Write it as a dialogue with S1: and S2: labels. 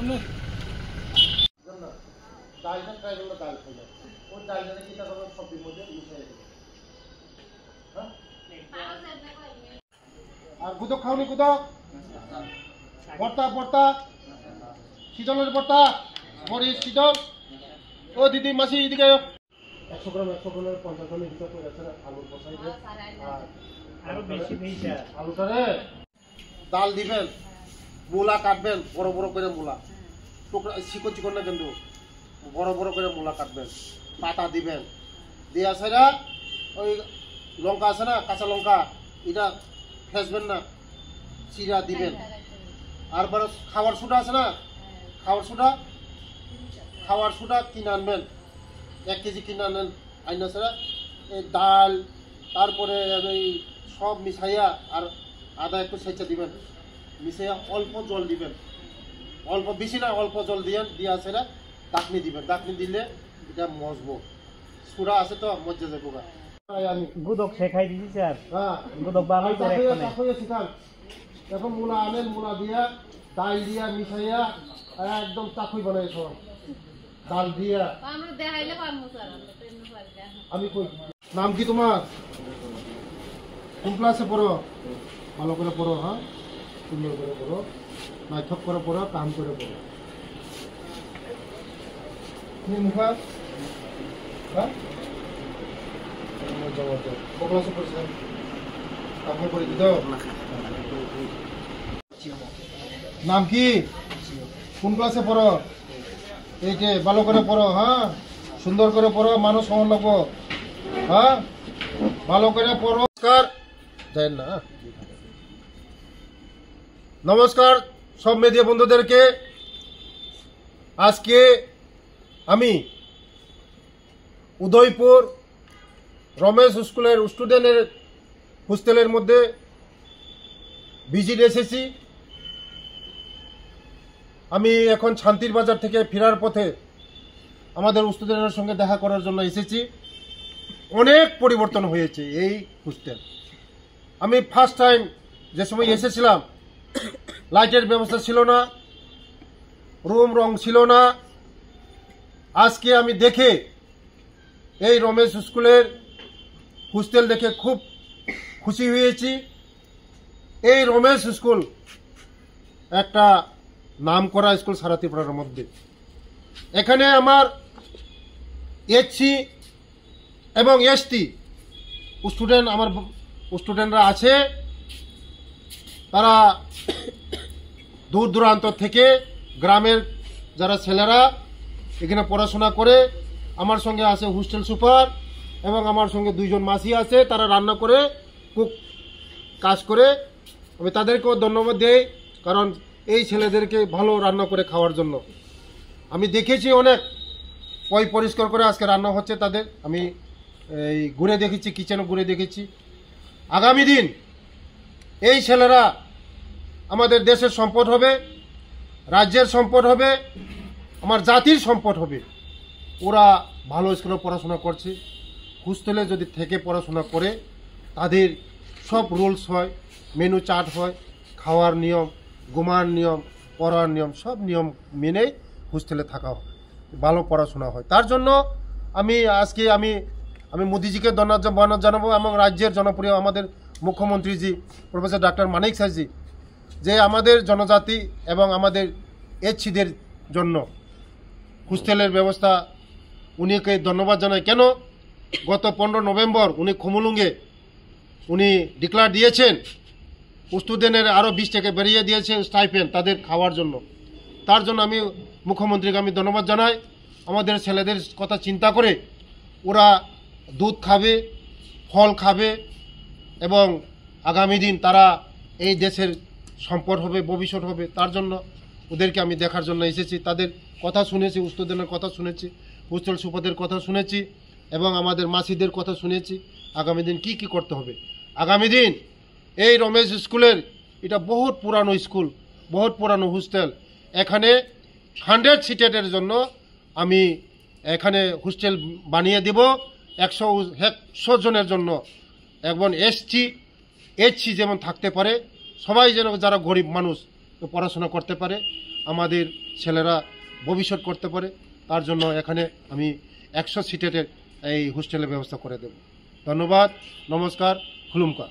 S1: আর গুদক খাওনি গুদক ভর্তা ভর্তা শীতলের ভর্তা মরিচ শীতল ও দিদি মাসি এদিকে 100 গ্রামের 50 গ্রামের হিসাব করে আছে আলুর বসাই দেন আর আরো বেশি বেশি আলুটারে ডাল দিবেন মূলা কাটবেন বড় বড় করে মূলা টুকরা চিকন চিকন না কিন্তু বড় বড় করে মূলা কাটবেন পাতা দিবেন দিয়া ছাড়া ওই লঙ্কা আছে না কাঁচা লঙ্কা এটা ফেসবেন না চিরা দিবেন আর বড় খাবার সোডা আছে না খাবার সোডা কিনে আনবেন 1 কেজি কিনে আনেন আইনা ছাড়া এই ডাল তারপরে ওই সব মিশাইয়া আর আদা একটু সেচা দিবেন মিশাইয়া অল্প জল দিবেন অল্প বেশি না অল্প জল দিয়েন দিয়া ছাড়া ডাকনি দিবেন ডাকনি দিলে এটা মজবো সুরা আছে তো মজা যাবো গা আমি
S2: গুদক শেখাই দিছি স্যার হ্যাঁ গুদক বানাই করে
S1: শিখান এখন মূলা আনেন মূলা দিয়া ডাল দিয়া মিশাইয়া একদম চাকুই বানাই সব ডাল দিয়া
S3: আমরা দেখাইলে পারমু স্যার
S1: আমি কই নাম কি তোমার কোন ক্লাসে পড়ো ভালো করে পড়ো হ্যাঁ সুন্দর করে পড়ো নাইথক করে পড়ো কাম করে পড়ো তুমি মুখা হ্যাঁ কোন ক্লাসে পড়ছেন আপনি পড়ে দিত নাম কি কোন ক্লাসে পড়ো এই যে ভালো করে পড়ো হ্যাঁ সুন্দর করে পড়ো মানুষ সমান লাগবো হ্যাঁ ভালো করে পড়ো দেন না নমস্কার সব মিডিয়া বন্ধুদেরকে আজকে আমি উদয়পুর রমেশ স্কুলের স্টুডেন্টের হোস্টেলের মধ্যে ভিজিট এসেছি আমি এখন শান্তির বাজার থেকে ফেরার পথে আমাদের স্টুডেন্টের সঙ্গে দেখা করার জন্য এসেছি অনেক পরিবর্তন হয়েছে এই হোস্টেল আমি ফার্স্ট টাইম যে সময় এসেছিলাম লাইটের ব্যবস্থা ছিল না রুম রং ছিল না আজকে আমি দেখে এই রমেশ স্কুলের হোস্টেল দেখে খুব খুশি হয়েছি এই রমেশ স্কুল একটা নামকরা স্কুল সারা ত্রিপুরার মধ্যে এখানে আমার এইচসি এবং এসটি স্টুডেন্টরা আছে তারা দূর দূরান্ত থেকে গ্রামের যারা ছেলেরা এখানে পড়াশোনা করে আমার সঙ্গে আছে হোস্টেল সুপার এবং আমার সঙ্গে 2 জন মাসি আছে তারা রান্না করে কুক কাজ করে আমি তাদেরকেও ধন্যবাদ দেই কারণ এই ছেলেদেরকে ভালো রান্না করে খাওয়ার জন্য আমি দেখেছি অনেক পরিষ্কার করে আজকে রান্না হচ্ছে তাদের আমি এই ঘুরে দেখেছি কিচেনে ঘুরে দেখেছি আগামী দিন এই ছেলেরা আমাদের দেশের সম্পদ হবে রাজ্যের সম্পদ হবে আমার জাতির সম্পদ হবে ওরা ভালো স্কুলে পড়াশোনা করছে হোস্টেলে যদি থেকে পড়াশোনা করে তাদের সব রুলস হয় মেনু চার্ট হয় খাওয়ার নিয়ম ঘুমার নিয়ম পড়ার নিয়ম সব নিয়ম মেনে হোস্টেলে থাকা হয় ভালো পড়াশোনা হয় তার জন্য আজকে আমি মোদিজিকে ধন্যবাদ জানাবো এবং রাজ্যের জনপ্রিয় আমাদের মুখ্যমন্ত্রীজি প্রফেসর ডক্টর মানিক স্যারজি যে আমাদের জনজাতি এবং আমাদের এইচসিদের জন্য হোস্টেলের ব্যবস্থা উনিকে ধন্যবাদ জানাই কেন গত 15 নভেম্বর উনি খুমুলুঙ্গে উনি ডিক্লার দিয়েছেন স্টুডেন্টের আরও 20 টাকা বেরিয়ে দিয়েছেন স্টাইপেন্ড তাদের খাওয়ার জন্য তার জন্য আমি মুখ্যমন্ত্রীকে আমি ধন্যবাদ জানাই আমাদের ছেলেদের কথা চিন্তা করে ওরা দুধ খাবে ফল খাবে এবং আগামী দিন তারা এই দেশের সম্পদ হবে ভবিষ্যৎ হবে তার জন্য ওদেরকে আমি দেখার জন্য এসেছি তাদের কথা শুনেছি স্টুডেন্টের কথা শুনেছি হোস্টেল সুপারদের কথা শুনেছি এবং আমাদের মাসিদের কথা শুনেছি আগামী দিন কি করতে হবে আগামী দিন এই রমেশ স্কুলের এটা বহুত পুরানো স্কুল বহুত পুরানো হোস্টেল এখানে 100 সিটের জন্য আমি এখানে হোস্টেল বানিয়ে দেব 100 জনের জন্য এবং এইচসি যেমন থাকতে পারে সবাই যেন যারা গরিব মানুষ পড়াশোনা করতে পারে আমাদের ছেলেরা ভবিষ্যৎ করতে পারে, তার জন্য এখানে আমি 100 সিটের এই হোস্টেলের ব্যবস্থা করে দেব। ধন্যবাদ, নমস্কার, খুলুমকা।